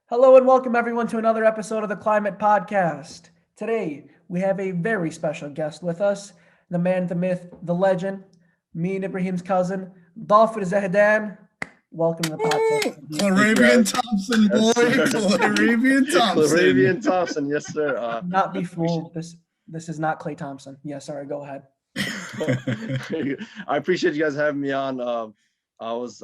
Hello and welcome everyone to another episode of the Climate Podcast. Today we have a very special guest with us, the man, the myth, the legend, me and Ibrahim's cousin, Dhafer Zahedan. Welcome to the podcast. Thank you, Claravian guys. Thompson, Yes, boy. sir. Claravian Thompson. Claravian Thompson, yes, sir. Do not be fooled. This is not Clay Thompson. Yeah, sorry. Go ahead. I appreciate you guys having me on. I know I was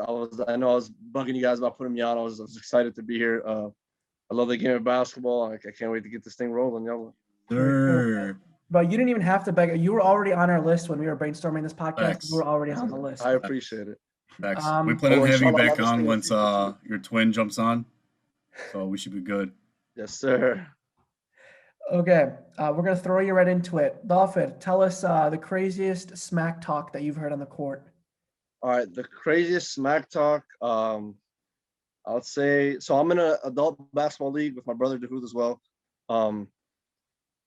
bugging you guys about putting me on. I was excited to be here. I love the game of basketball. I can't wait to get this thing rolling, y'all. Sure. But you didn't even have to beg. You were already on our list when we were brainstorming this podcast. Facts. You were already on the list. I appreciate it. Facts. Um, We plan on oh, having you inshallah, back I'll on just once think of your twin jumps on. So we should be good. Yes, sir. Okay, we're gonna throw you right into it. Dhafer, tell us the craziest smack talk that you've heard on the court. All right, the craziest smack talk. I would say so. I'm in an adult basketball league with my brother Dahoud as well. Um,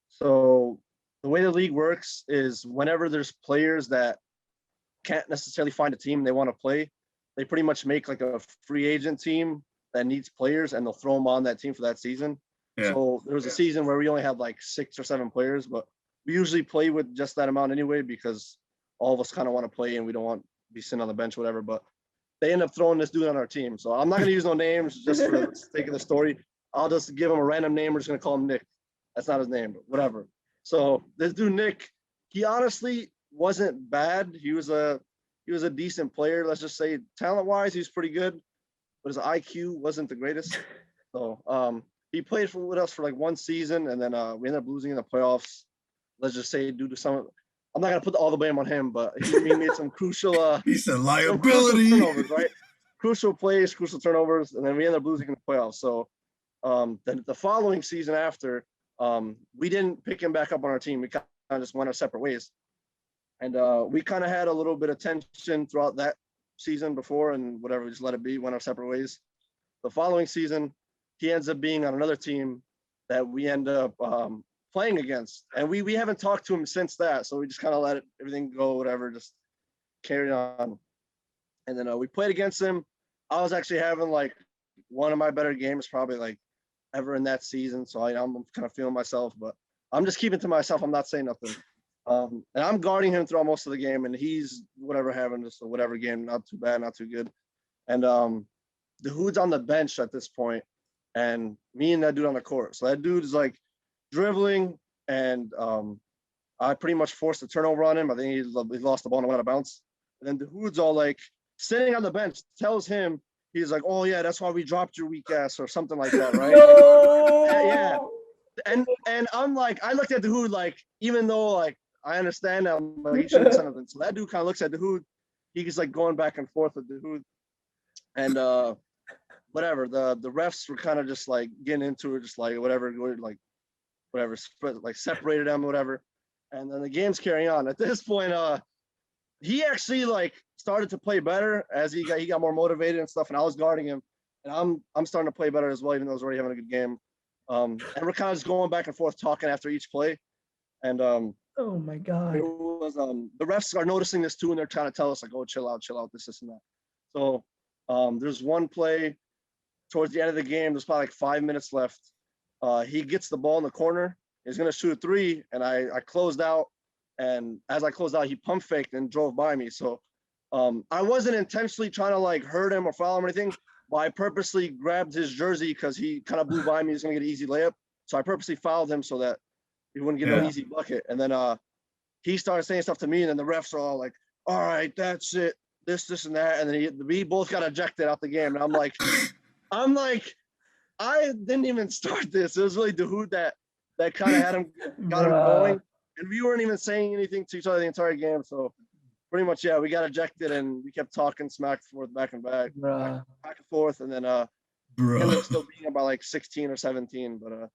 so the way the league works is whenever there's players that can't necessarily find a team they want to play, they pretty much make like a free agent team that needs players, and they'll throw them on that team for that season. Yeah. So there was a season where we only had like 6 or 7 players, but we usually play with just that amount anyway because all of us kind of want to play and we don't want to be sitting on the bench or whatever. But they end up throwing this dude on our team. So I'm not going to use no names just for the sake of the story. I'll just give him a random name. We're just going to call him Nick. That's not his name, but whatever. So this dude, Nick, he honestly wasn't bad. He was a decent player. Let's just say talent-wise, he was pretty good, but his IQ wasn't the greatest. So he played with us for like one season, and then we ended up losing in the playoffs. Let's just say due to some, I'm not gonna put all the blame on him, but he made some crucial. He said Some liability. crucial turnovers, right? Crucial plays, crucial turnovers, and then we ended up losing in the playoffs. So then the following season after, we didn't pick him back up on our team. We kind of just went our separate ways, and we kind of had a little bit of tension throughout that season before, and whatever, we just let it be. Went our separate ways. The following season, he ends up being on another team that we end up playing against, and we haven't talked to him since that. So we just kind of let everything go, whatever, just carried on. And then we played against him. I was actually having like one of my better games, probably like ever in that season. So I'm kind of feeling myself, but I'm just keeping to myself. I'm not saying nothing. And I'm guarding him throughout most of the game, and he's whatever having just a whatever game, not too bad, not too good. And the hood's on the bench at this point, and me and that dude on the court. So that dude is like dribbling, and I pretty much forced a turnover on him. I think he lost the ball and went out of bounds. And then the hood's all like sitting on the bench, tells him, he's like, "Oh yeah, that's why we dropped your weak ass," or something like that, right? No! Yeah. And I'm like, I looked at the hood like, even though like I understand that, I'm like, he shouldn't have said nothing. So that dude kind of looks at the hood. He's like going back and forth with the hood, and whatever. The refs were kind of just like getting into it, just like whatever, like whatever, like separated them, whatever. And then the game's carrying on. At this point, he actually like started to play better as he got more motivated and stuff. And I was guarding him, and I'm starting to play better as well, even though I was already having a good game. And we're kind of just going back and forth talking after each play. And Oh my God. it was the refs are noticing this too, and they're trying to tell us like, "Oh, chill out, this and that." So there's one play towards the end of the game. There's probably like 5 minutes left. He gets the ball in the corner. He's gonna shoot a three, and I closed out. And as I closed out, he pump faked and drove by me. So I wasn't intentionally trying to like hurt him or foul him or anything, but I purposely grabbed his jersey because he kind of blew by me. He's gonna get an easy layup. So I purposely fouled him so that he wouldn't get an easy bucket. And then he started saying stuff to me, and then the refs are all like, "All right, that's it, this and that." And then we both got ejected out the game. And I'm like, I didn't even start this. It was really Dahoud that kind of had him got him going. And we weren't even saying anything to each other the entire game. So pretty much, yeah, we got ejected, and we kept talking smack forth, back and back and forth. And then we ended up still beating him by like 16 or 17. But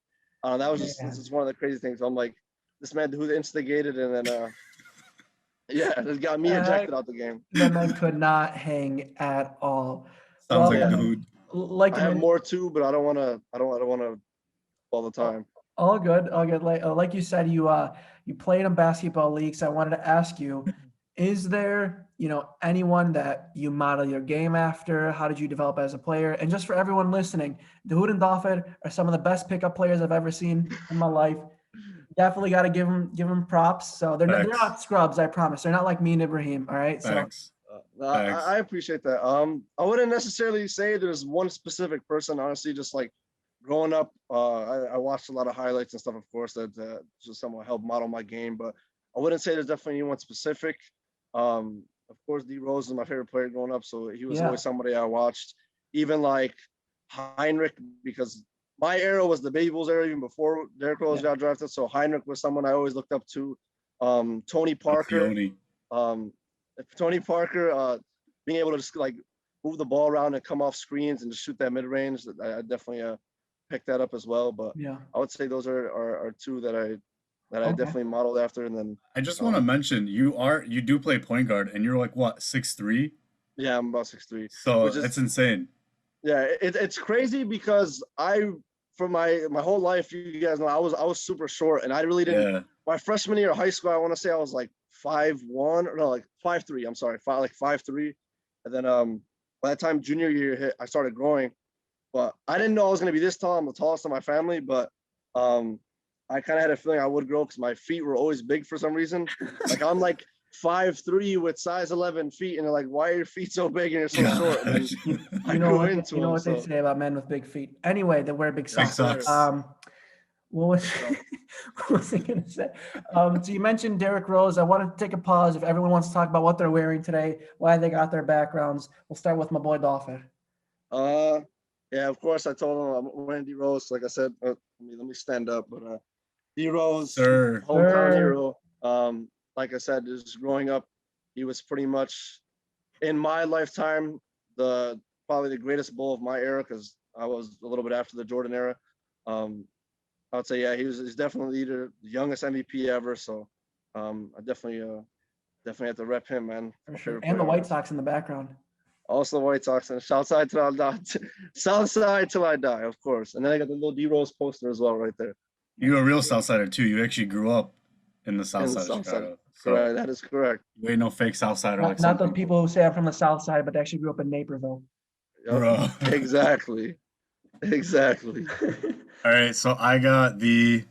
that was this is one of the crazy things. I'm like, this man who instigated, and then yeah, it got me ejected out the game. The man could not hang at all. Sounds Well, like a dude. Like I have more too, but I don't want to all the time. all good, all good. Like you said, you played in basketball leagues. I wanted to ask you, is there anyone that you model your game after? How did you develop as a player? And just for everyone listening, Dahoud and Dhafer are some of the best pickup players I've ever seen in my life. Definitely got to give them props. So they're Facts. not scrubs, I promise. They're not like me and Ibrahim. All right. So Facts. No, Facts. I appreciate that. I wouldn't necessarily say there's one specific person. Honestly, just like growing up, I watched a lot of highlights and stuff, of course, that just somewhat helped model my game. But I wouldn't say there's definitely anyone specific. Of course, D Rose is my favorite player growing up, so he was Yeah. always somebody I watched. Even like Heinrich, because my era was the Baby Bulls era, even before Derrick Rose got drafted. So Heinrich was someone I always looked up to. Tony Parker. Alcione. Tony Parker, being able to just like move the ball around and come off screens and just shoot that mid range, I definitely picked that up as well. But yeah. I would say those are two that I Okay. definitely modeled after. And then I just want to mention you do play point guard, and you're like what, 6'3"? yeah, I'm about 6'3". So which is, it's insane. Yeah, it's crazy because for my whole life, you guys know I was super short, and I really didn't. Yeah. My freshman year of high school, I want to say I was like 5'1", or no, like 5'3". I'm sorry, 5'3". And then by the time junior year hit, I started growing. But I didn't know I was gonna be this tall. I'm the tallest in my family, but I kind of had a feeling I would grow because my feet were always big for some reason. Like I'm like 5'3" with size 11 feet, and they're like, "Why are your feet so big and you're so short?" And then I grew into you know them, what they so. say about men with big feet. Anyway, they wear big Big socks. socks. What was, what was I gonna say? So you mentioned Derrick Rose. I want to take a pause. If everyone wants to talk about what they're wearing today, why they got their backgrounds, we'll start with my boy Dhafer. Yeah, of course. I told him I'm wearing D Rose. Like I said, let me stand up. But D Rose, Sir. hometown Sir. hero. Like I said, just growing up, he was pretty much in my lifetime probably the greatest Bull of my era, because I was a little bit after the Jordan era. I would say, yeah, he's definitely the youngest MVP ever. So I definitely have to rep him, man. For sure. And the White Sox in the background. Also the White Sox, and Southside till I die. Southside till I die, of course. And then I got the little D Rose poster as well right there. You're a real Southsider too. You actually grew up in the South In the Side of South Chicago. Side. So Correct, that is correct. you ain't no fake Southsider. Like Not those people who say I'm from the South Side, but they actually grew up in Naperville. Yep. Bro. Exactly. All right, so I got the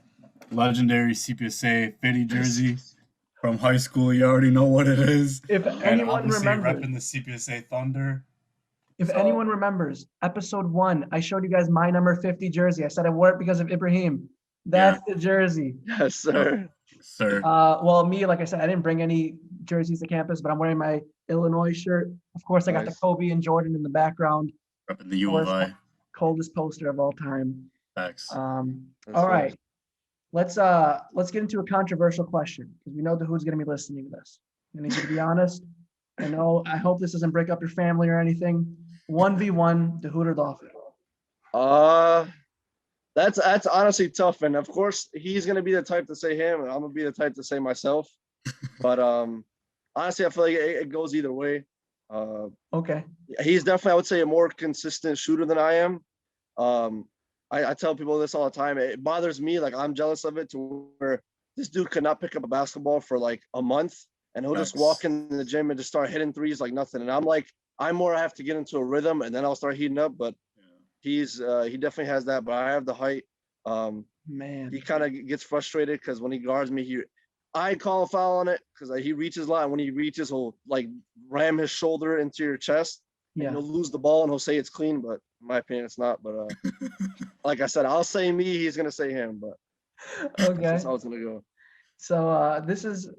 legendary CPSA 50 jersey from high school. You already know what it is. If And anyone obviously remembers, repping the CPSA Thunder. if anyone remembers, episode 1, I showed you guys my number 50 jersey. I said I wore it because of Ibrahim. That's the jersey. Yes, sir. Sir. Well, me, like I said, I didn't bring any jerseys to campus, but I'm wearing my Illinois shirt. Of course, I got the Nice. Kobe and Jordan in the background. Repping the U of I. Coldest poster of all time. Facts. Yes, All sir. right. Let's get into a controversial question, because we know who's going to be listening to this. I need you to be honest. I hope this doesn't break up your family or anything. 1v1, Dahoud or Dhafer? That's honestly tough, and of course he's gonna be the type to say him, and I'm gonna be the type to say myself. But honestly, I feel like it goes either way. Okay. He's definitely, I would say, a more consistent shooter than I am. I tell people this all the time. It bothers me, like I'm jealous of it, to where this dude could not pick up a basketball for like a month, and he'll just walk in the gym and just start hitting threes like nothing. And I'm like, I have to get into a rhythm, and then I'll start heating up. But he definitely has that. But I have the height. Man. He kind of gets frustrated because when he guards me, I call a foul on it because he reaches a lot. And when he reaches, he'll like ram his shoulder into your chest. Yeah. And he'll lose the ball and he'll say it's clean, but in my opinion, it's not. But like I said, I'll say me, he's gonna say him. But Okay. that's how it's gonna go. So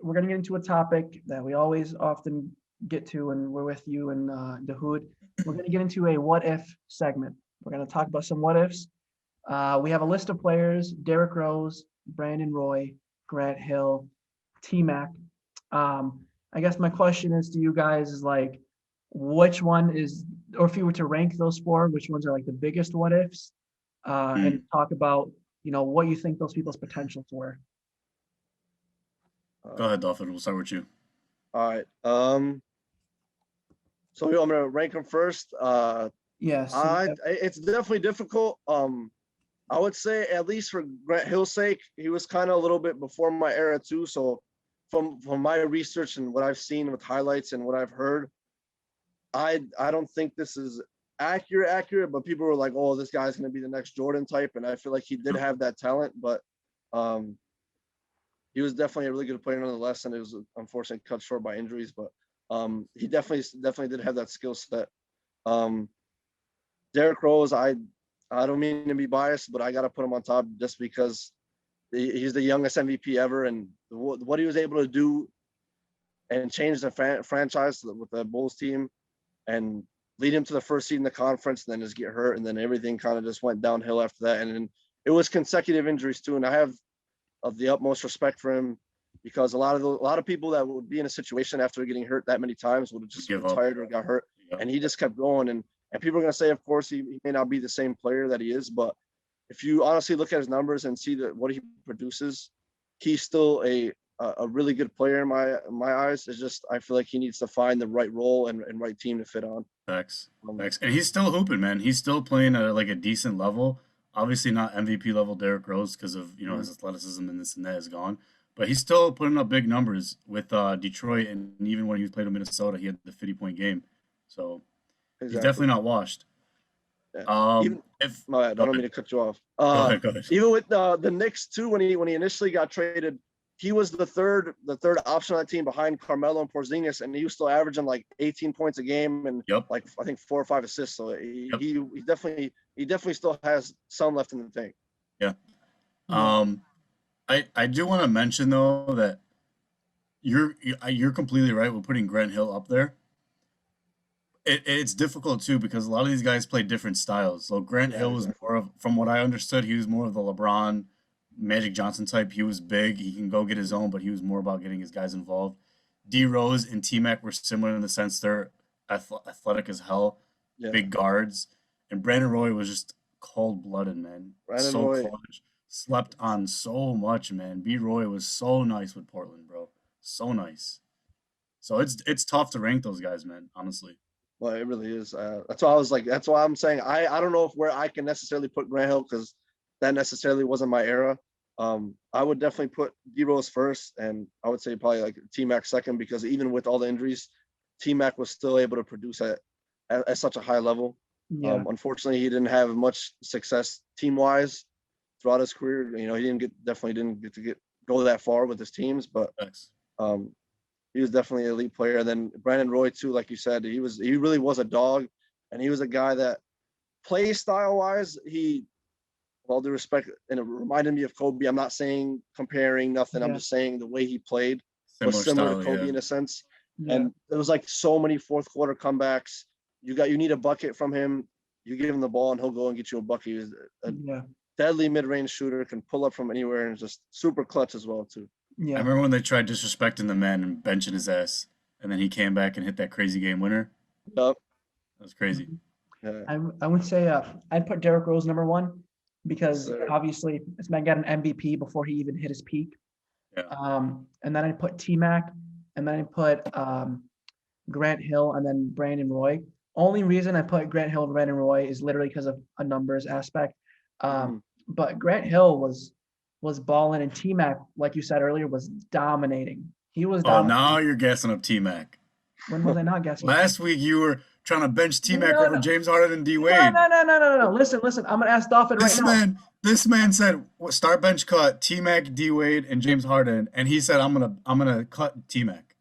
we're going to get into a topic that we always often get to, and we're with you and Dahoud. We're going to get into a what if segment. We're going to talk about some what ifs. We have a list of players: Derrick Rose, Brandon Roy, Grant Hill, T-Mac. I guess my question is to you guys is like, which one is, or if you were to rank those 4, which ones are like the biggest what ifs, and talk about, what you think those people's potentials were. Go ahead, Dhafer. We'll start with you. All right. So I'm gonna rank them first. Yes. It's definitely difficult. I would say, at least for Grant Hill's sake, he was kind of a little bit before my era too. So from my research and what I've seen with highlights and what I've heard, I don't think this is accurate, but people were like, oh, this guy's going to be the next Jordan type. And I feel like he did have that talent, but he was definitely a really good player nonetheless. And it was unfortunately cut short by injuries, but he definitely did have that skill set. Derrick Rose, I don't mean to be biased, but I got to put him on top just because he's the youngest MVP ever. And what he was able to do and change the franchise with the Bulls team and lead him to the first seed in the conference, and then just get hurt, and then everything kind of just went downhill after that. And it was consecutive injuries too. And I have the utmost respect for him because a lot of people that would be in a situation after getting hurt that many times would have just retired or got hurt, and he just kept going. And people are going to say, of course, he may not be the same player that he is, but if you honestly look at his numbers and see what he produces, he's still a really good player in my eyes. It's just I feel like he needs to find the right role and right team to fit on. Facts. And he's still hooping, man. He's still playing at like a decent level. Obviously not MVP level Derrick Rose because of his athleticism and this and that is gone. But he's still putting up big numbers with Detroit, and even when he played in Minnesota, he had the 50-point game. So he's definitely not washed. Yeah. I don't mean to cut you off. Go ahead. Even with the Knicks too, when he initially got traded, he was the third option on that team behind Carmelo and Porzingis, and he was still averaging like 18 points a game and like I think 4 or 5 assists. So he definitely still has some left in the tank. Yeah. I do want to mention though that you're completely right with putting Grant Hill up there. It's difficult too because a lot of these guys play different styles. So Grant Hill was more of, from what I understood, he was more of the LeBron, Magic Johnson type. He was big. He can go get his own, but he was more about getting his guys involved. D Rose and T Mac were similar in the sense they're athletic as hell, big guards, and Brandon Roy was just cold blooded, man. Clutch. Slept on so much, man. B Roy was so nice with Portland, bro. So nice. So it's tough to rank those guys, man. Honestly. Well, it really is. That's why I was like. That's why I'm saying I don't know where I can necessarily put Grant Hill because that necessarily wasn't my era. I would definitely put D Rose first, and I would say probably like T Mac second because even with all the injuries, T Mac was still able to produce at such a high level. Yeah. Unfortunately, he didn't have much success team wise throughout his career. He definitely didn't get to go that far with his teams, but he was definitely an elite player. And then Brandon Roy too, like you said, he really was a dog, and he was a guy that play style wise, with all due respect, and it reminded me of Kobe. I'm not saying comparing nothing. I'm just saying the way he played was similar to Kobe in a sense. Yeah. And it was like so many fourth quarter comebacks. You need a bucket from him. You give him the ball and he'll go and get you a bucket. He was a deadly mid-range shooter, can pull up from anywhere, and just super clutch as well too. Yeah. I remember when they tried disrespecting the man and benching his ass, and then he came back and hit that crazy game winner. Yep. That was crazy. Yeah. I would say I'd put Derrick Rose number 1 because obviously this man got an MVP before he even hit his peak. Yeah. And then I'd put T-Mac, and then I'd put Grant Hill, and then Brandon Roy. Only reason I put Grant Hill and Brandon Roy is literally because of a numbers aspect. But Grant Hill was balling, and T-Mac, like you said earlier, was dominating. He was dominating. Oh, now you're guessing up T-Mac. When was I not guessing? Last week you were trying to bench T-Mac over James Harden and D Wade. No. Listen. I'm gonna ask Dhafer right now. This man said start bench cut T-Mac, D Wade, and James Harden, and he said I'm gonna cut T-Mac.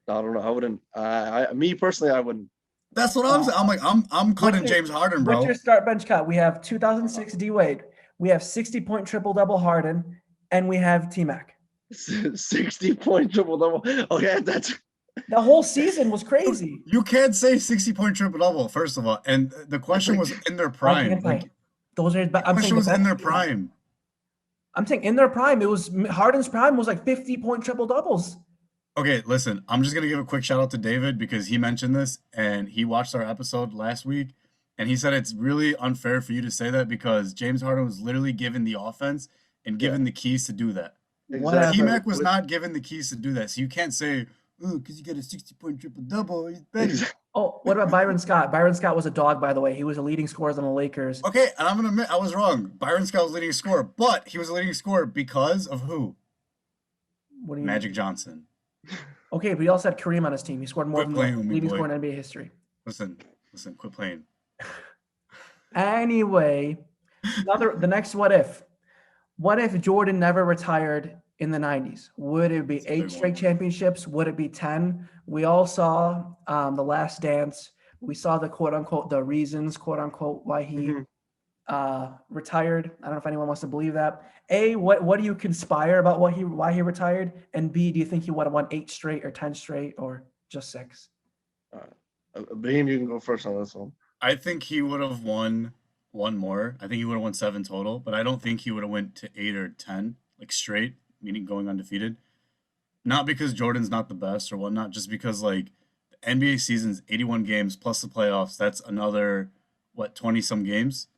I don't know. I wouldn't. Me personally, I wouldn't. That's what I'm saying. I'm like I'm cutting James Harden, bro. What's your start bench cut? We have 2006 D Wade. We have 60-point triple-double Harden, and we have T-Mac. 60-point triple-double. Okay, that's... The whole season was crazy. You can't say 60-point triple-double, first of all. And the question was in their prime. Those are. The question was in their prime. I'm saying in their prime. It was Harden's prime was like 50-point triple-doubles. Okay, listen. I'm just going to give a quick shout-out to David because he mentioned this, and he watched our episode last week. And he said it's really unfair for you to say that because James Harden was literally given the offense and given the keys to do that. Exactly. T-Mac was not given the keys to do that. So you can't say, oh, because you got a 60-point triple-double, he's better. Oh, what about Byron Scott? Byron Scott was a dog, by the way. He was a leading scorer on the Lakers. Okay, and I'm going to admit I was wrong. Byron Scott was leading scorer, but he was a leading scorer because of who? What do you Magic mean? Johnson. Okay, but he also had Kareem on his team. He scored more Quit than playing the with me, leading boy. scorer in NBA history. Listen, quit playing. Anyway, the next what if? What if Jordan never retired in the 90s? Would it be That's a 8 big straight one. championships? Would it be 10? We all saw The Last Dance. We saw the quote unquote, the reasons, quote unquote, why he retired. I don't know if anyone wants to believe that. A, what do you conspire about why he retired? And B, do you think he would have won 8 straight or 10 straight or just 6? Beam, you can go first on this one. I think he would have won one more. I think he would have won 7 total, but I don't think he would have went to 8 or 10 like straight, meaning going undefeated. Not because Jordan's not the best or whatnot, just because like the NBA season's 81 games plus the playoffs. That's another 20 some games,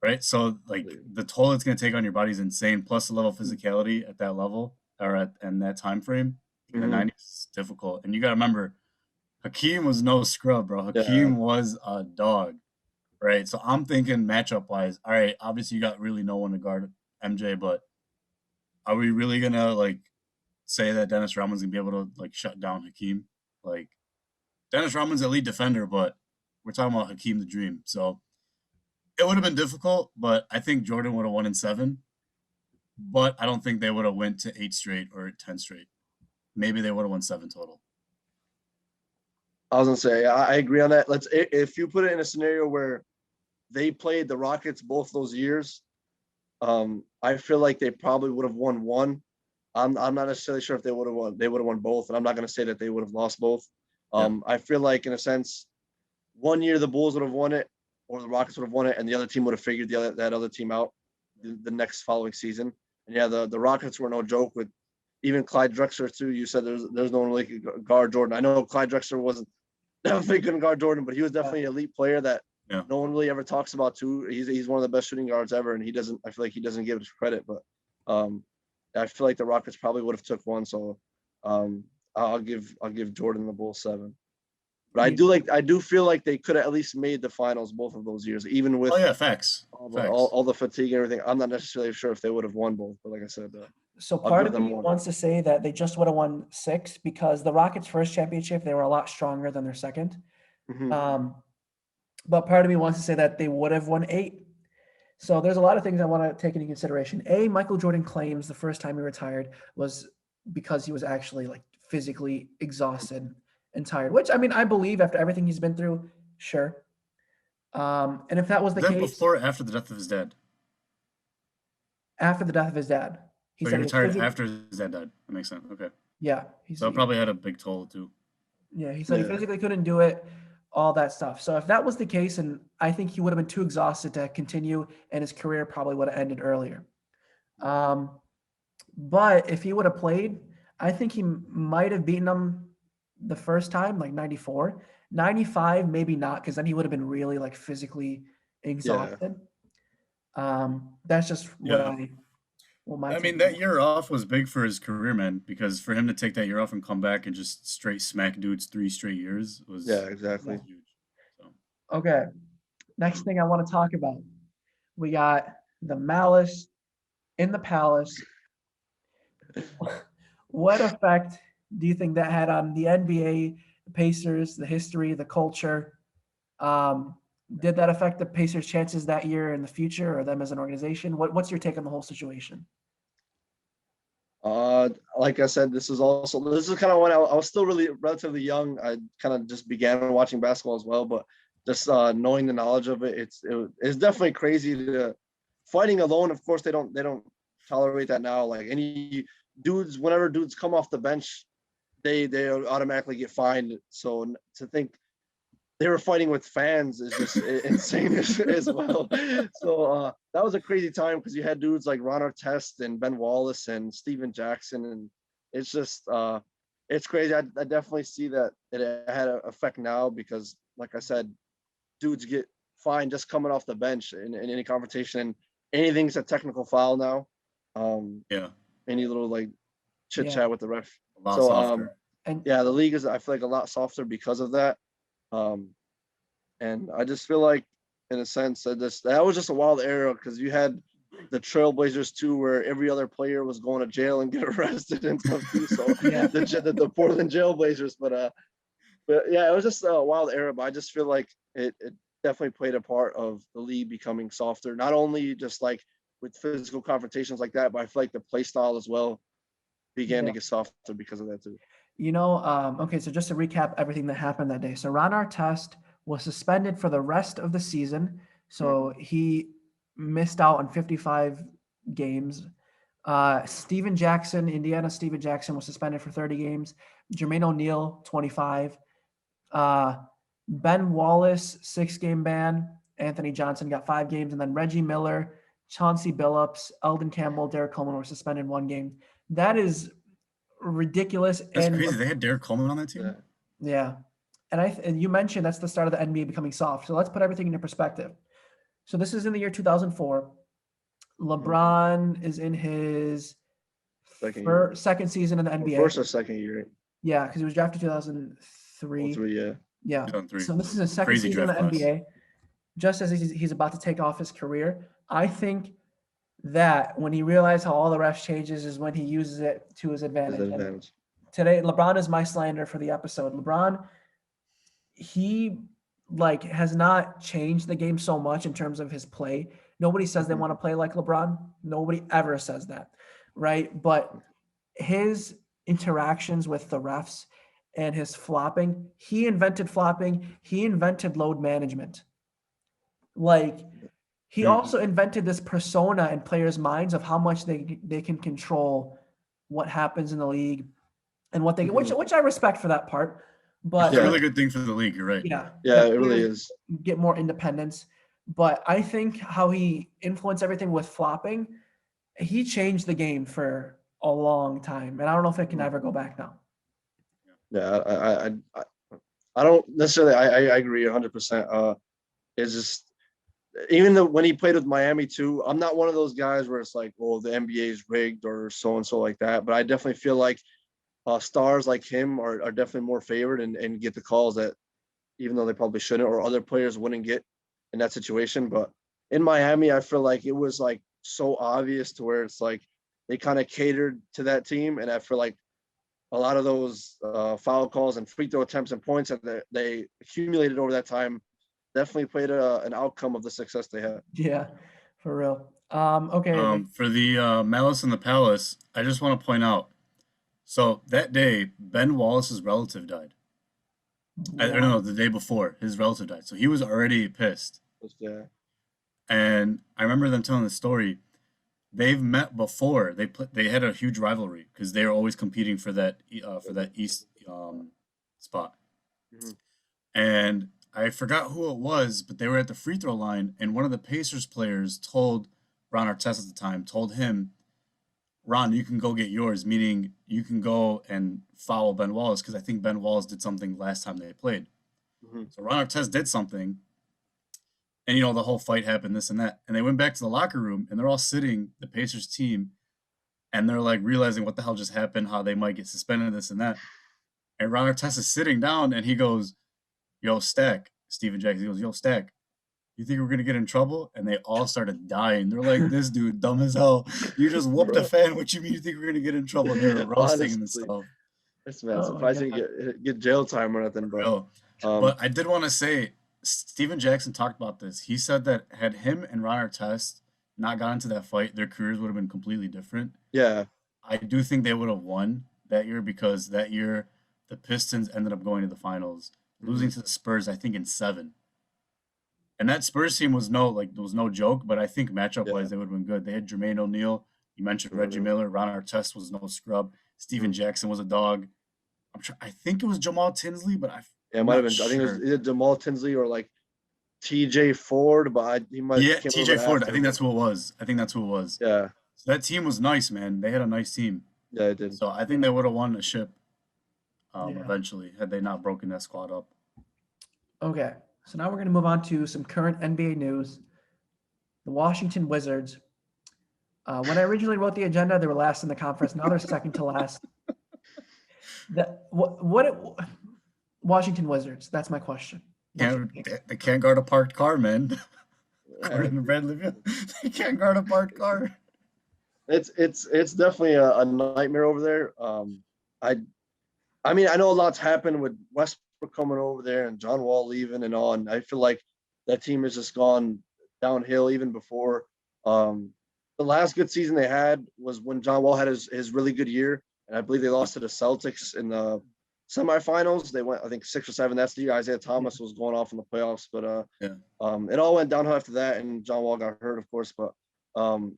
right? So like the toll it's going to take on your body is insane. Plus the level of physicality at that level or in that time frame in the 90s is difficult. And you got to remember, Hakeem was no scrub, bro. Hakeem was a dog, right? So I'm thinking matchup wise, all right, obviously you got really no one to guard MJ, but are we really gonna like say that Dennis Rodman's gonna be able to like shut down Hakeem? Like Dennis Rodman's a elite defender, but we're talking about Hakeem the Dream. So it would have been difficult, but I think Jordan would have won in 7. But I don't think they would have went to 8 straight or 10 straight. Maybe they would have won 7 total. I was gonna say I agree on that. If you put it in a scenario where they played the Rockets both those years, I feel like they probably would have won one. I'm not necessarily sure if they would have won. They would have won both, and I'm not gonna say that they would have lost both. I feel like in a sense, one year the Bulls would have won it, or the Rockets would have won it, and the other team would have figured that other team out the next following season. And yeah, the Rockets were no joke with even Clyde Drexler too. You said there's no one really could guard Jordan. I know Clyde Drexler wasn't definitely couldn't guard Jordan, but he was definitely an elite player that no one really ever talks about too. He's one of the best shooting guards ever, and I feel like he doesn't give us credit, but I feel like the Rockets probably would have took one. So I'll give Jordan the Bulls 7. But I do feel like they could have at least made the finals both of those years, even with Facts. all the fatigue and everything. I'm not necessarily sure if they would have won both, but like I said, so part of me wants to say that they just would have won 6 because the Rockets' first championship, they were a lot stronger than their second. But part of me wants to say that they would have won 8. So there's a lot of things I want to take into consideration. A, Michael Jordan claims the first time he retired was because he was actually like physically exhausted and tired, which I mean, I believe after everything he's been through, sure. And if that was the case, before or after the death of his dad? After the death of his dad. He retired after his dad died. That makes sense. Okay. Yeah. So it probably had a big toll too. Yeah, he said he physically couldn't do it, all that stuff. So if that was the case, and I think he would have been too exhausted to continue, and his career probably would have ended earlier. But if he would have played, I think he might have beaten him the first time, like 94. 95, maybe not, because then he would have been really like physically exhausted. That's just what I mean, that year off was big for his career, man, because for him to take that year off and come back and just straight smack dudes 3 straight years was exactly huge. So. Okay. Next thing I want to talk about. We got the malice in the palace. What effect do you think that had on the NBA, the Pacers, the history, the culture? Did that affect the Pacers' chances that year in the future or them as an organization? What's your take on the whole situation? Like I said, this is kind of when I was still really relatively young. I kind of just began watching basketball as well, but just knowing the knowledge of it, it's definitely crazy to fighting alone. Of course, they don't tolerate that now. Like any dudes, whenever dudes come off the bench, they automatically get fined. So to think they were fighting with fans is just insane as well. So that was a crazy time because you had dudes like Ron Artest and Ben Wallace and Steven Jackson, and it's just it's crazy. I definitely see that it had an effect now because, like I said, dudes get fined just coming off the bench in any confrontation, and anything's a technical foul now. Any little like chit chat with the ref. So the league is, I feel like, a lot softer because of that. And I just feel like, in a sense, that was just a wild era because you had the Trailblazers too, where every other player was going to jail and get arrested and stuff too. So Yeah. the Portland Trailblazers, but yeah, it was just a wild era. But I just feel like it definitely played a part of the league becoming softer, not only just like with physical confrontations like that, but I feel like the play style as well began to get softer because of that too. Okay, so just to recap everything that happened that day. So Ron Artest was suspended for the rest of the season. So he missed out on 55 games. Steven Jackson, Indiana Steven Jackson was suspended for 30 games. Jermaine O'Neal, 25. Ben Wallace, 6-game ban. Anthony Johnson got 5 games. And then Reggie Miller, Chauncey Billups, Eldon Campbell, Derrick Coleman were suspended 1 game. That is ridiculous. That's crazy. They had Derrick Coleman on that team. Yeah. And you mentioned that's the start of the NBA becoming soft. So let's put everything into perspective. So this is in the year 2004. LeBron is in his second season in the NBA. First or second year. Yeah, because he was drafted 2003. 03, yeah. 2003. So this is his second Crazy season in the draft class. NBA. Just as he's about to take off his career, I think that when he realized how all the refs changes is when he uses it to his advantage. And today, LeBron is my slander for the episode. LeBron, he has not changed the game so much in terms of his play. Nobody says they want to play like LeBron. Nobody ever says that, right? But his interactions with the refs and his flopping, he invented flopping. He invented load management. He also invented this persona in players' minds of how much they can control what happens in the league and what they which I respect for that part. But it's a really good thing for the league. You're right. Yeah, it really is. Get more independence. But I think how he influenced everything with flopping, he changed the game for a long time, and I don't know if it can ever go back now. Yeah, I don't necessarily. I agree 100%. It's just even though when he played with Miami too, I'm not one of those guys where it's like, oh, the NBA is rigged or so and so like that. But I definitely feel like stars like him are definitely more favored and get the calls that even though they probably shouldn't or other players wouldn't get in that situation. But in Miami, I feel like it was like so obvious to where it's like they kind of catered to that team. And I feel like a lot of those foul calls and free throw attempts and points that they accumulated over that time definitely played an outcome of the success they had. Yeah, for real. Okay. For the Malice in the Palace, I just want to point out. So that day, Ben Wallace's relative died. I don't know, the day before his relative died. So he was already pissed. Yeah. And I remember them telling the story. They've met before. They had a huge rivalry because they were always competing for that East spot. Mm-hmm. And I forgot who it was, but they were at the free throw line, and one of the Pacers players told Ron Artest at the time, told him, Ron, you can go get yours, meaning you can go and foul Ben Wallace, because I think Ben Wallace did something last time they played. Mm-hmm. So Ron Artest did something, and the whole fight happened, this and that. And they went back to the locker room, and they're all sitting, the Pacers team, and they're like realizing what the hell just happened, how they might get suspended, this and that. And Ron Artest is sitting down, and he goes, yo, Stack, Steven Jackson, he goes, yo, Stack, you think we're going to get in trouble? And they all started dying. They're like, this dude, dumb as hell. You just whooped a fan. What you mean you think we're going to get in trouble? And they were roasting him and stuff. This man, surprised he didn't get jail time or nothing. But I did want to say, Steven Jackson talked about this. He said that had him and Ron Artest not got into that fight, their careers would have been completely different. Yeah. I do think they would have won that year because that year the Pistons ended up going to the finals, losing to the Spurs, I think, in 7. And that Spurs team was no joke, but I think matchup-wise they would have been good. They had Jermaine O'Neal. You mentioned Reggie Miller. Ron Artest was no scrub. Steven Jackson was a dog. I think it was Jamal Tinsley, but it might have been. Sure. I think it was either Jamal Tinsley or like T.J. Ford, but he might. Yeah, T.J. Ford. I think that's who it was. Yeah. So that team was nice, man. They had a nice team. Yeah, it did. So I think they would have won the ship eventually had they not broken that squad up. Okay. So now we're going to move on to some current NBA news. The Washington Wizards. When I originally wrote the agenda, they were last in the conference. Now they're second to last. Washington Wizards? That's my question. They can't guard a parked car, man. According to Bradley Beal, they can't guard a parked car. It's definitely a nightmare over there. I I mean, I know a lot's happened with Westbrook coming over there and John Wall leaving and all, and I feel like that team has just gone downhill even before. Um, the last good season they had was when John Wall had his really good year, and I believe they lost to the Celtics in the semifinals. They went, I think, 6 or 7. That's the year Isaiah Thomas was going off in the playoffs, but Yeah. it all went downhill after that, and John Wall got hurt, of course. But um,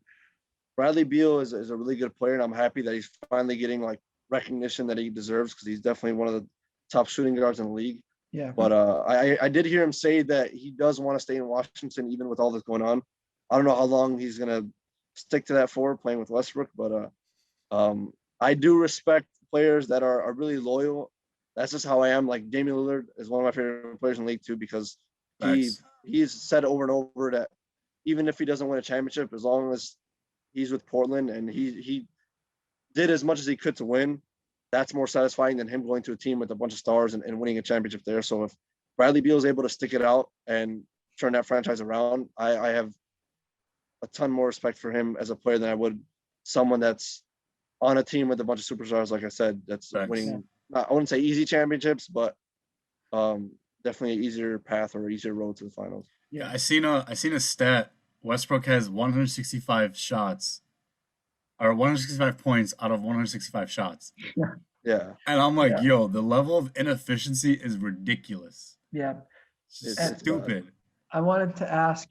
Bradley Beal is a really good player, and I'm happy that he's finally getting like recognition that he deserves because he's definitely one of the top shooting guards in the league. Yeah. But I did hear him say that he does want to stay in Washington even with all this going on. I don't know how long he's gonna stick to that for playing with Westbrook, but I do respect players that are really loyal. That's just how I am. Like Damian Lillard is one of my favorite players in the league too because Facts. he's said over and over that even if he doesn't win a championship, as long as he's with Portland and he did as much as he could to win, that's more satisfying than him going to a team with a bunch of stars and winning a championship there. So if Bradley Beal is able to stick it out and turn that franchise around, I have a ton more respect for him as a player than I would someone that's on a team with a bunch of superstars, like I said, that's Facts. winning. I wouldn't say easy championships, but definitely an easier path or easier road to the finals. Yeah, I seen a stat. Westbrook has 165 shots or 165 points out of 165 shots. Yeah, And I'm like, Yeah. yo, the level of inefficiency is ridiculous. Yeah. It's It's stupid. I wanted to ask,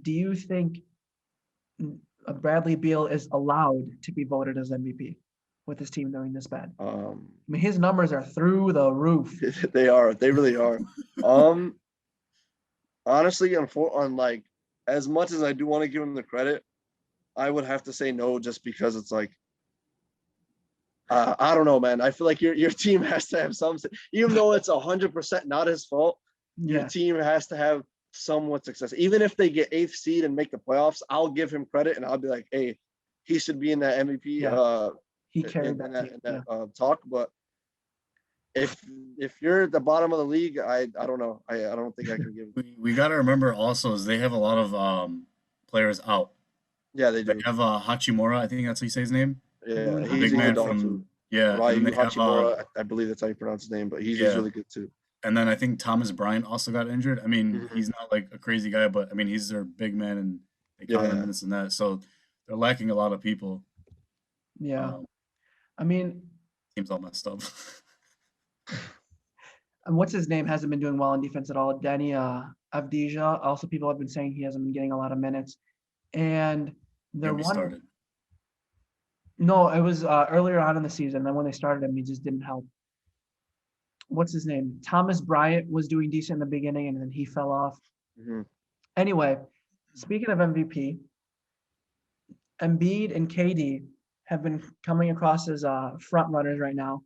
do you think Bradley Beal is allowed to be voted as MVP with his team doing this bad? I mean, his numbers are through the roof. they really are. Honestly, on like as much as I do want to give him the credit, I would have to say no just because it's like I don't know, man. I feel like your team has to have some, even though it's 100% not his fault. Your Yeah. team has to have somewhat success. Even if they get 8th seed and make the playoffs, I'll give him credit and I'll be like, hey, he should be in that MVP Yeah. He carried in that team. that talk. But if you're at the bottom of the league, I don't know. I don't think I can give. We got to remember also is they have a lot of players out. Yeah, they They do. have Hachimura, I think that's how you say his name. Yeah, The The he's big a man good dog from too. yeah, and then Ryu they have Hachimura, I believe that's how you pronounce his name, but he's yeah, really good too. and then I think Thomas Bryant also got injured. I mean, Mhm. he's not like a crazy guy, but I mean, he's their big man and they count him Yeah. in this and that. So they're lacking a lot of people. Yeah. Um, I mean, team's all messed up. and what's his name hasn't been doing well in defense at all. Danny Avdija. Also, people have been saying he hasn't been getting a lot of minutes. And they're Maybe one. started. No, it was earlier on in the season. Then when they started him, he just didn't help. What's his name? Thomas Bryant was doing decent in the beginning, and then he fell off. Mhm. Anyway, speaking of MVP, Embiid and KD have been coming across as front runners right now.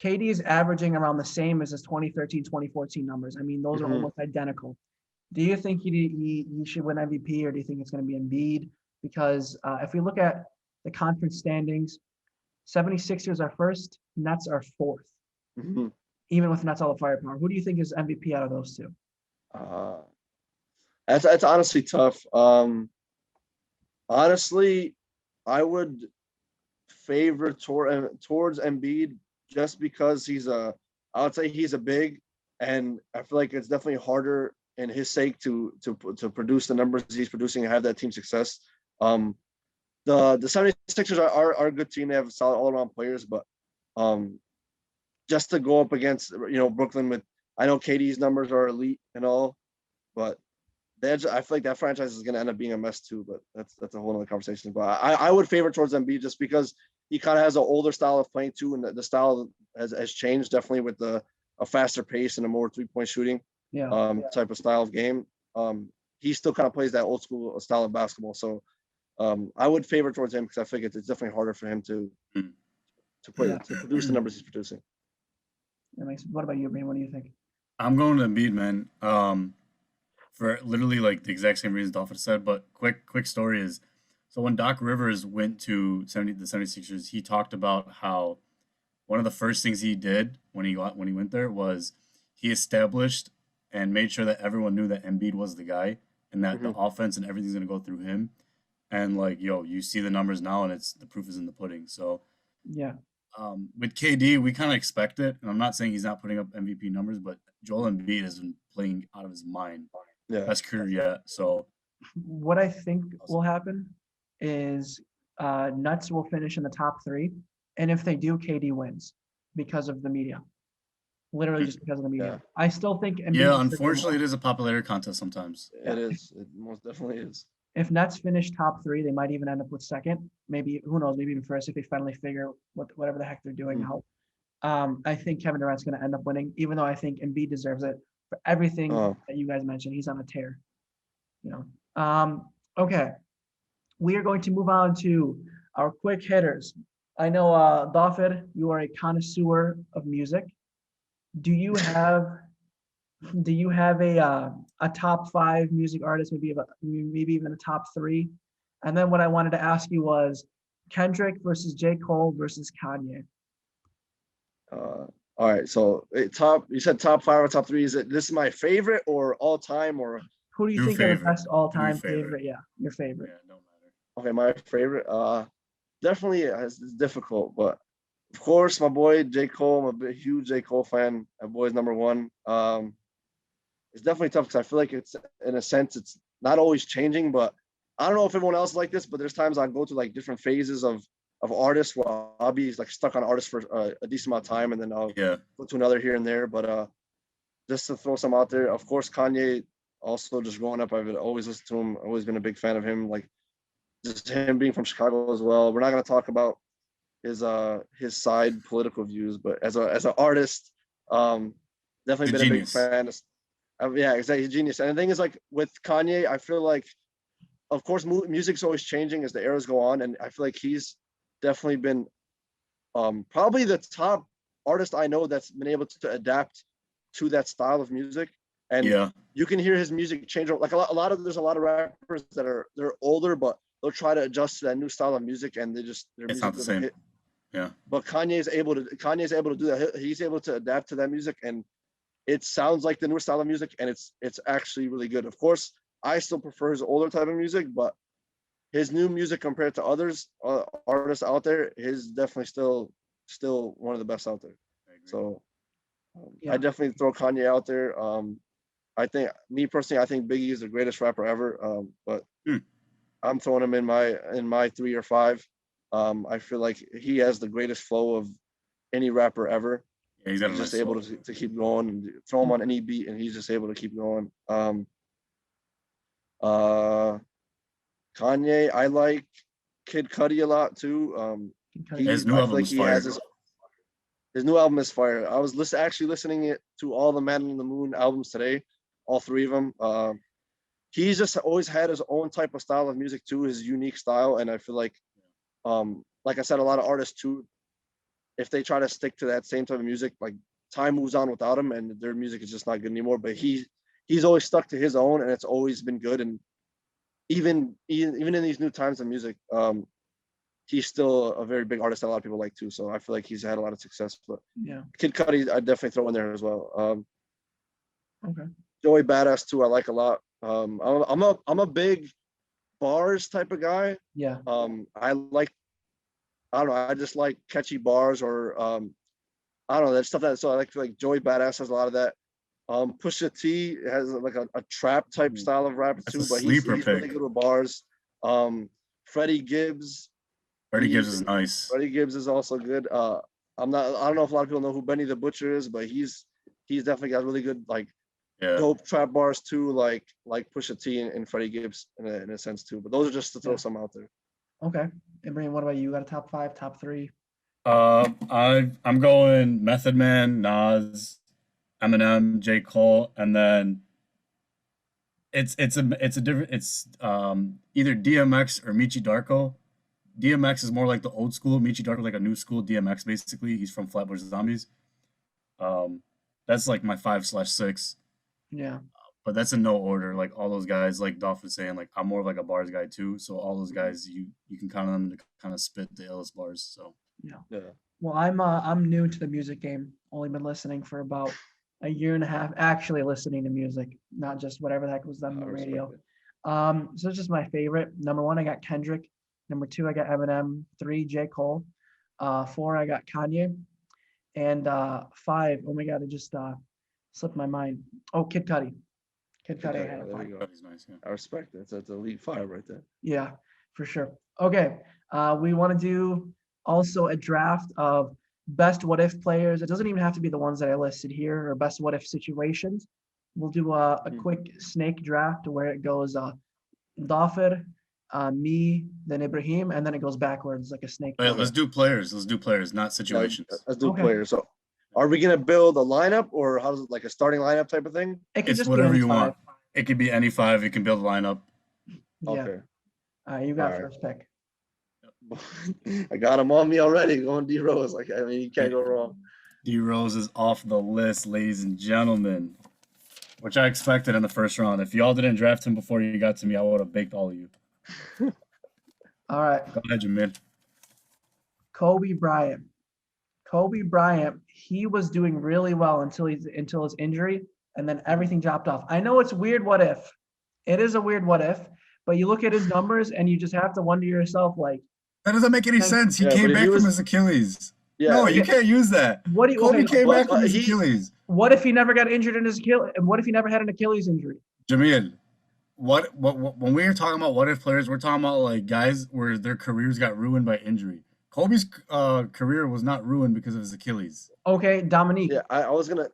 KD is averaging around the same as his 2013, 2014 numbers. I mean, those are Mhm. almost identical. Do you think he should win MVP, or do you think it's going to be Embiid? Because if we look at the conference standings, 76ers are first, Nets are fourth, Mhm. even with Nets all the firepower. Who do you think is MVP out of those two? That's honestly tough. Honestly, I would favor towards Embiid just because I would say he's a big, and I feel like it's definitely harder in his sake to produce the numbers he's producing and have that team success. The 76ers are a good team. They have solid all around players, but just to go up against Brooklyn with, I know KD's numbers are elite and all, but I feel like that franchise is going to end up being a mess too. But that's a whole other conversation. But I would favor towards Embiid just because he kind of has an older style of playing too, and the style has changed definitely with a faster pace and a more 3-point shooting Yeah. type of style of game. He still kind of plays that old school style of basketball. So I would favor towards him because I think it's definitely harder for him to play Yeah. to produce the numbers he's producing. That makes. What about you, Breen? What do you think? I'm going to Embiid, man. For literally like the exact same reasons Dolphin said, but quick story is so when Doc Rivers went to the 76ers, he talked about how one of the first things he did when he went there was he established and made sure that everyone knew that Embiid was the guy, and and that the offense and everything's gonna go through him. And like, yo, you see the numbers now, and it's the proof is in the pudding. So Yeah. with KD, we kind of expect it, and I'm not saying he's not putting up MVP numbers, but Joel Embiid has been playing out of his mind. Yeah. Best career yet. So What I think will happen is Nuts will finish in the top 3, and if they do, KD wins because of the media. Literally just because of the media. Yeah. I still think Embiid yeah, deserves it unfortunately, more. it is a popularity contest sometimes. It is. It most definitely is. If Nets finish top 3, they might even end up with second. Maybe, who knows, maybe even first if they finally figure whatever the heck they're doing out. I think Kevin Durant's going to end up winning, even though I think Embiid deserves it for everything that you guys mentioned. He's on a tear. You know. Okay. We are going to move on to our quick hitters. I know, Dhafer, you are a connoisseur of music. Do you have a top 5 music artist, maybe even a top 3? And then what I wanted to ask you was Kendrick versus J. Cole versus Kanye. All right. So you said top 5 or top 3. Is it this is my favorite or all time or Who do you Your think are the favorite. best all-time Your favorite. favorite? Yeah, your favorite. Yeah, don't matter. okay, my favorite? Definitely it's difficult, but of course my boy J. Cole. I'm a huge J. Cole fan. My boy's number 1. It's definitely tough because I feel like it's in a sense it's not always changing, but I don't know if everyone else is like this, but there's times I go to like different phases of artists where I'll be like stuck on artists for a decent amount of time, and then I'll go to another here and there. But just to throw some out there, of course, Kanye. Also, just growing up, I've always listened to him. Always been a big fan of him. Like just him being from Chicago as well. We're not going to talk about his side political views, but as an artist, definitely been a big fan. Yeah, exactly. He's a genius. And the thing is, like with Kanye, I feel like, of course, music's always changing as the eras go on, and I feel like he's definitely been probably the top artist I know that's been able to adapt to that style of music. And you can hear his music change. Like there's a lot of rappers that they're older, but they'll try to adjust to that new style of music, and their music doesn't hit. Yeah. But Kanye's able to do that. He's able to adapt to that music, and it sounds like the newer style of music, and it's actually really good. Of course, I still prefer his older type of music, but his new music compared to others artists out there, his definitely still one of the best out there. So I definitely throw Kanye out there. I think me personally, I think Biggie is the greatest rapper ever. But I'm throwing him in my 3 or 5. I feel like he has the greatest flow of any rapper ever. Yeah, he's just able to keep going and throw him on any beat, and he's just able to keep going. Kanye, I like Kid Cudi a lot too. His new album is fire. His new album is fire. I was actually listening to all the Man on the Moon albums today, all 3 of them. He's just always had his own type of style of music too, his unique style, and I feel like I said, a lot of artists too, if they try to stick to that same type of music, like time moves on without him, and their music is just not good anymore. But he's always stuck to his own, and it's always been good. And even in these new times of music, he's still a very big artist that a lot of people like too. So I feel like he's had a lot of success. But Kid Cudi, I definitely throw in there as well. Okay. Joey Badass too, I like a lot. I'm a big bars type of guy. Yeah. I don't know. I just like catchy bars, or I don't know, that stuff. So I like Joey Badass has a lot of that. Pusha T has like a trap type style of rap too, but he's really good with bars. Freddie Gibbs. Freddie Gibbs is nice. Freddie Gibbs is also good. I don't know if a lot of people know who Benny the Butcher is, but he's definitely got really good dope trap bars too, like Pusha T and Freddie Gibbs in a sense too. But those are just to throw some out there. Okay. Ibrahim, what about you? You got a top 5, top 3? I'm going Method Man, Nas, Eminem, J. Cole, and then it's either DMX or Michi Darko. DMX is more like the old school. Michi Darko like a new school DMX basically. He's from Flatbush Zombies. That's like my 5/6. Yeah. But that's in no order. Like all those guys, like Dolph was saying, like I'm more of like a bars guy too. So all those guys, you can count on them to kind of spit the illest bars. So yeah. Well, I'm new to the music game. Only been listening for about a year and a half, actually listening to music, not just whatever the heck was done on the radio. So it's just my favorite. Number 1, I got Kendrick. Number 2, I got Eminem. 3, J. Cole. 4, I got Kanye. And 5, oh my God, it just slipped my mind. Oh, Kid Cudi. Kid Cudi, I had at There 5. you go. He's nice, yeah. I respect it. That's elite 5 right there. Yeah, for sure. Okay, we want to do also a draft of best what if players. It doesn't even have to be the ones that I listed here or best what if situations. We'll do a quick snake draft where it goes Dhafer, me, then Ibrahim, and then it goes backwards like a snake. Wait, draft. let's do players. Let's do players, not situations. Let's do Okay. players. So, are we gonna build a lineup, or how does it like a starting lineup type of thing? It could It's just whatever be you any want. 5. It could be any 5. You can build a lineup. Yeah. Okay. You got All right. first pick. I got him on me already. Going D Rose. Like, I mean, you can't go wrong. D Rose is off the list, ladies and gentlemen, which I expected in the first round. If y'all didn't draft him before you got to me, I would have baked all of you. All right. Go ahead, Jamil. Kobe Bryant. Kobe Bryant, he was doing really well until his injury, and then everything dropped off. I know it's weird what if. It is a weird what if, but you look at his numbers and you just have to wonder yourself, like, That doesn't make any sense. He Yeah, came but if back he from was- his Achilles. Yeah. No, you can't use that. what do you Kobe okay, came back from but his he- Achilles. what if he never got injured in his Achilles? And what if he never had an Achilles injury? Jamil, what when we are talking about what if players, we're talking about like guys where their careers got ruined by injury. Kobe's career was not ruined because of his Achilles. Okay, Dominique. Yeah. I was gonna.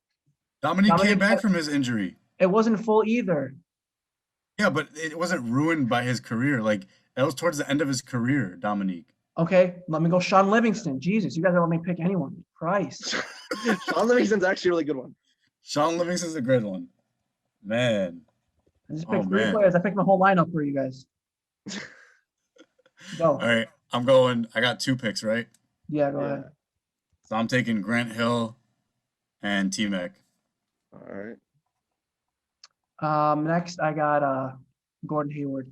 Dominique came Dominique back had- from his injury. It wasn't full either. Yeah, but it wasn't ruined by his career. Like that was towards the end of his career, Dominique. Okay, let me go Sean Livingston. Jesus, you guys don't let me pick anyone. Christ. Sean Livingston's actually a really good one. Sean Livingston's a great one. Man. I just Oh, picked 3 man. players. I picked my whole lineup for you guys. Go. All right. I'm going. I got 2 picks, right? Yeah, go Yeah. ahead. So I'm taking Grant Hill and T-Mac. All right. Next I got Gordon Hayward.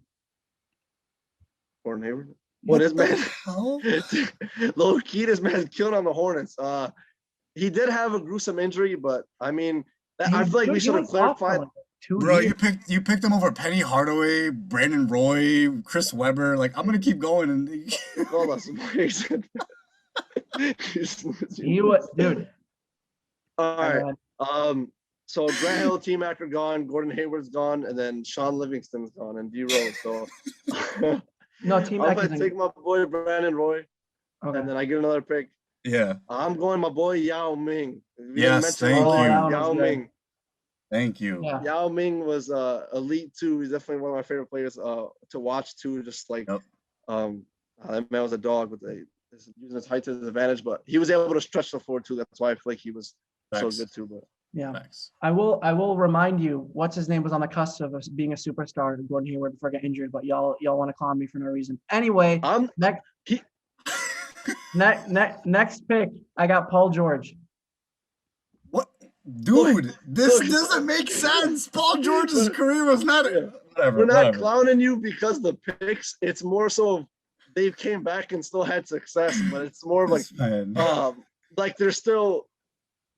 Gordon Hayward. What is the man? hell? Low key, this man's killing on the Hornets. He did have a gruesome injury, but I mean, I feel like we should have clarified. 2 Bro, years. you picked him over Penny Hardaway, Brandon Roy, Chris Webber. Like I'm gonna keep going and Hold on, some reason. He was, dude. All right. uh, So Grant Hill, T-Mac are gone, Gordon Hayward's gone, and then Sean Livingston's gone, and D Rose. So No, I'm T-Mac gonna take my boy Brandon Roy, Okay. and then I get another pick. yeah. I'm going my boy Yao Ming. We Yes, didn't mention thank you. Yao That one was Ming. Thank you. Yeah. Yao Ming was elite too. He's definitely one of my favorite players to watch too. Just like Yep. that man was a dog with using his height to his advantage, but he was able to stretch the floor too. That's why I feel like he was Facts. so good too. But Yeah. Facts. I will remind you, what's his name was on the cusp of us being a superstar, Gordon Hayward, before I get injured, but y'all want to clown me for no reason. Anyway, I'm next pick, I got Paul George. What, dude? This look. doesn't make sense. Paul George's career was not. Yeah. Whatever. we're not whatever. clowning you because of the picks. It's more so of they came back and still had success, but it's more of like This man. like they're still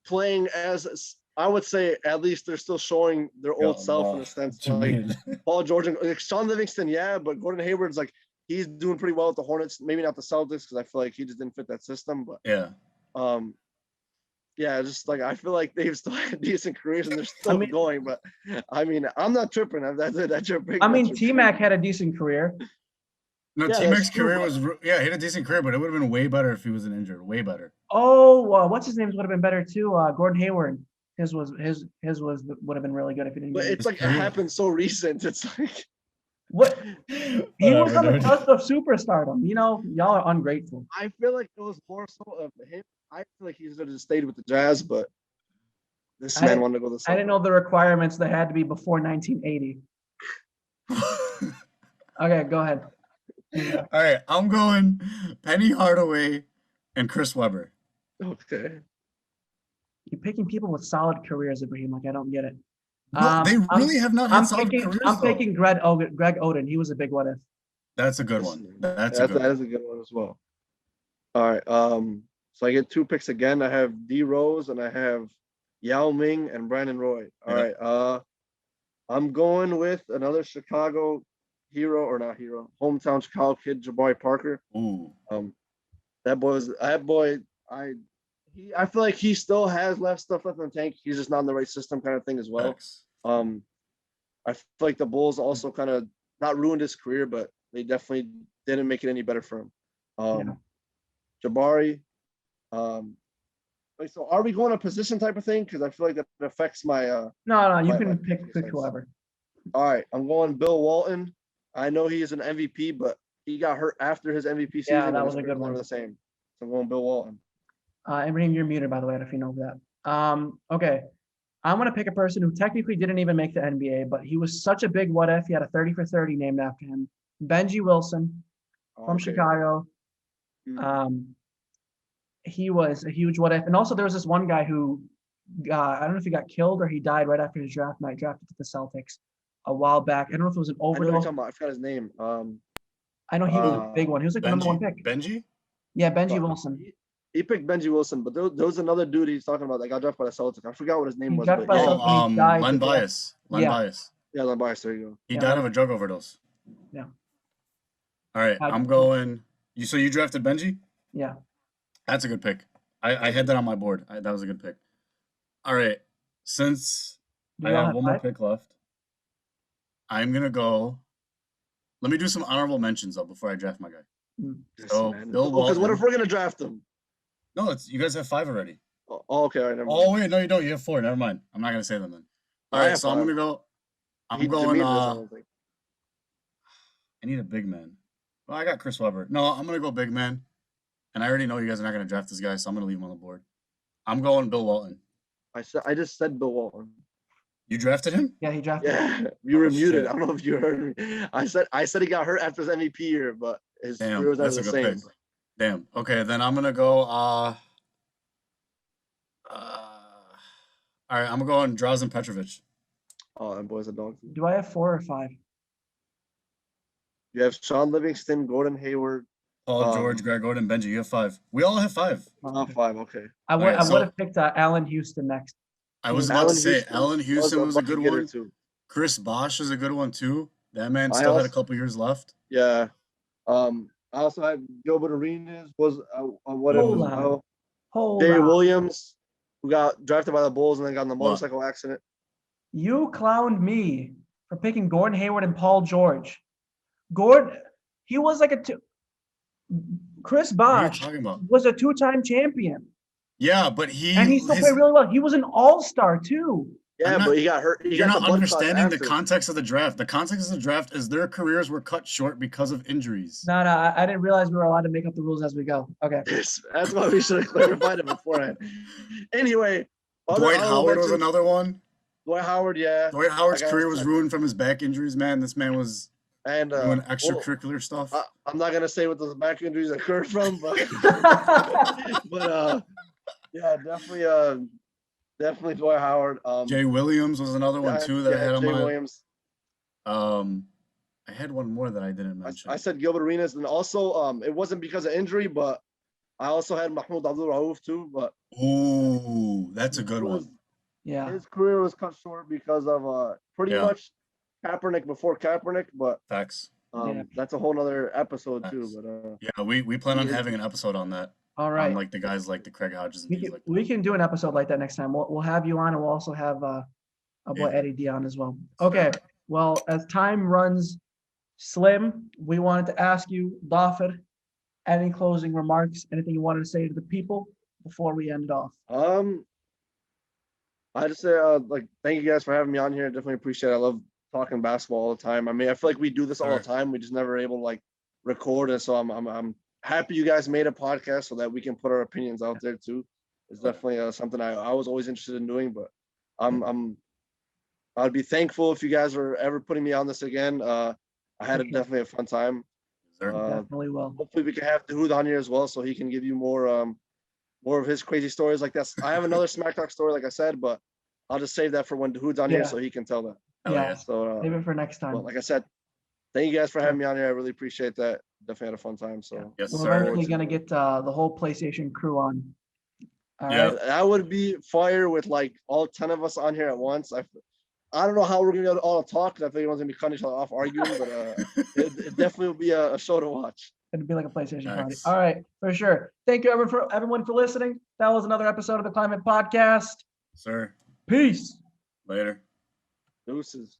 playing as I would say at least they're still showing their old self in a sense. Like Jamil. Paul George and like Sean Livingston, yeah, but Gordon Hayward's like he's doing pretty well with the Hornets. Maybe not the Celtics because I feel like he just didn't fit that system. But Yeah. yeah, just like I feel like they've still had decent careers and they're still mean- going. But I mean, I'm not tripping. That's your big. I mean, T-Mac had a decent career. No, Yeah, T-Mac's that's true, career but- was he had a decent career, but it would have been way better if he wasn't injured. Way better. Oh, what's his name would have been better too. Gordon Hayward. His would have been really good if he didn't. But get it's like it career. happened so recent. It's like What? He was on the Whatever, dude. cusp of superstardom. You know, y'all are ungrateful. I feel like it was more so of him. I feel like he should have just stayed with the Jazz, but this I man didn't- wanted to go to the I didn't know the requirements that had to be before 1980. Okay, go ahead. All right, I'm going Penny Hardaway and Chris Webber. Okay. You're picking people with solid careers, Ibrahim. Like I don't get it. No, they really have not had solid careers. I'm though. picking Greg Oden. He was a big what if. That's a good one. That's a That good one. is a good one as well. All right. So I get 2 picks again. I have D Rose and I have Yao Ming and Brandon Roy. All Yeah. right. I'm going with another Chicago hero, or not hero, hometown Chicago kid, Jabari Parker. Ooh. That boy. I feel like he still has stuff left in the tank. He's just not in the right system, kind of thing as well. Facts. I feel like the Bulls also kind of not ruined his career, but they definitely didn't make it any better for him. Jabari. So are we going a position type of thing? Because I feel like that affects my. No, you can pick whoever. All right, I'm going Bill Walton. I know he is an MVP, but he got hurt after his MVP season. Yeah, that was a good one. The same. So I'm going Bill Walton. Ibrahim, you're muted, by the way, if you know that. Okay. I'm going to pick a person who technically didn't even make the NBA, but he was such a big what if. He had a 30 for 30 named after him. Benji Wilson from Chicago. He was a huge what if. And also there was this one guy who, I don't know if he got killed or he died right after his draft night, drafted to the Celtics a while back. I don't know if it was an overdose. I forgot his name. I know he was a big one. He was like the number one pick. Benji? Yeah, Benji Wilson. He picked Benji Wilson, but there was another dude he's talking about that got drafted by the Celtics. I forgot what his name was. Len Bias. Len Bias. Yeah, Len Bias. There you go. He died of a drug overdose. Yeah. All right, I'm going. So you drafted Benji? Yeah. That's a good pick. I had that on my board. That was a good pick. All right, since I have one more pick left, I'm gonna go. Let me do some honorable mentions though before I draft my guy. So Bill Walton. Because what if we're gonna draft him? No, you guys have 5 already. Oh, okay. All right, never mind. Oh wait, no, you don't. You have 4. Never mind. I'm not gonna say them then. All right, so 5. I'm gonna go. I'm going. I need a big man. Well, I got Chris Webber. No, I'm gonna go big man. And I already know you guys are not gonna draft this guy, so I'm gonna leave him on the board. I'm going Bill Walton. I just said Bill Walton. You drafted him? Yeah, he drafted him. You were muted. I don't know if you heard me. I said he got hurt after his MVP year, but his career was the same. Pick. Damn. Okay, then I'm gonna go. All right, I'm gonna go on Drazen Petrovic. Oh, that boy's a dog. Do I have 4 or 5? You have Sean Livingston, Gordon Hayward, Paul George, Greg Gordon, Benji. You have 5. We all have 5. 5. Okay. I would have picked Allen Houston next. I was about to say Allen Houston was a good one. Too. Chris Bosh is a good one too. That man still had a couple years left. Yeah. I also had Gilbert Arenas was what it was. Dave Williams, who got drafted by the Bulls and then got in the motorcycle accident. You clowned me for picking Gordon Hayward and Paul George. Gordon, he was like Chris Bosh was a 2-time champion. Yeah, but he still played really well. He was an all-star too. Yeah, but he got hurt. You're not understanding the context of the draft. The context of the draft is their careers were cut short because of injuries. No, I didn't realize we were allowed to make up the rules as we go. Okay. That's why we should have clarified it beforehand. Anyway. Dwight Howard was another one. Dwight Howard, yeah. Dwight Howard's career was ruined from his back injuries, man. This man was doing extracurricular stuff. I'm not going to say what those back injuries occurred from, but yeah, definitely Dwight Howard. Jay Williams was another one too that I had on my. Williams. I had one more that I didn't mention. I said Gilbert Arenas, and also it wasn't because of injury, but I also had Mahmoud Abdul Rauf too. But that's a good one. Yeah, his career was cut short because of pretty much Kaepernick before Kaepernick, but facts. That's a whole nother episode too. But yeah, we plan on having an episode on that. All right. On, like the guys like the Craig Hodges. And we can do an episode like that next time. We'll have you on, and we'll also have our boy Eddie D on as well. Okay. Well, as time runs slim, we wanted to ask you, Dhafer, any closing remarks? Anything you wanted to say to the people before we end it off? I just say thank you guys for having me on here. I definitely appreciate it. I love talking basketball all the time. I mean, I feel like we do this all the time. We just never able to record it. So I'm happy you guys made a podcast so that we can put our opinions out there too. It's definitely something I was always interested in doing, but I'd be thankful if you guys were ever putting me on this again. I had definitely a fun time. Definitely will. Hopefully we can have Dahoud on here as well so he can give you more of his crazy stories like that. I have another Smack Talk story, like I said, but I'll just save that for when Dahoud's on here so he can tell that. Yeah. So save it for next time. Like I said, thank you guys for having me on here. I really appreciate that. Definitely had a fun time. So we're eventually gonna get the whole PlayStation crew on. All right. That would be fire with all 10 of us on here at once. I don't know how we're gonna be able to all talk because I think everyone's gonna be cutting each other off arguing, but it definitely will be a show to watch. It'd be like a PlayStation party. Nice. All right, for sure. Thank you everyone for listening. That was another episode of the Climate Podcast. Sir, Peace. later. Deuces.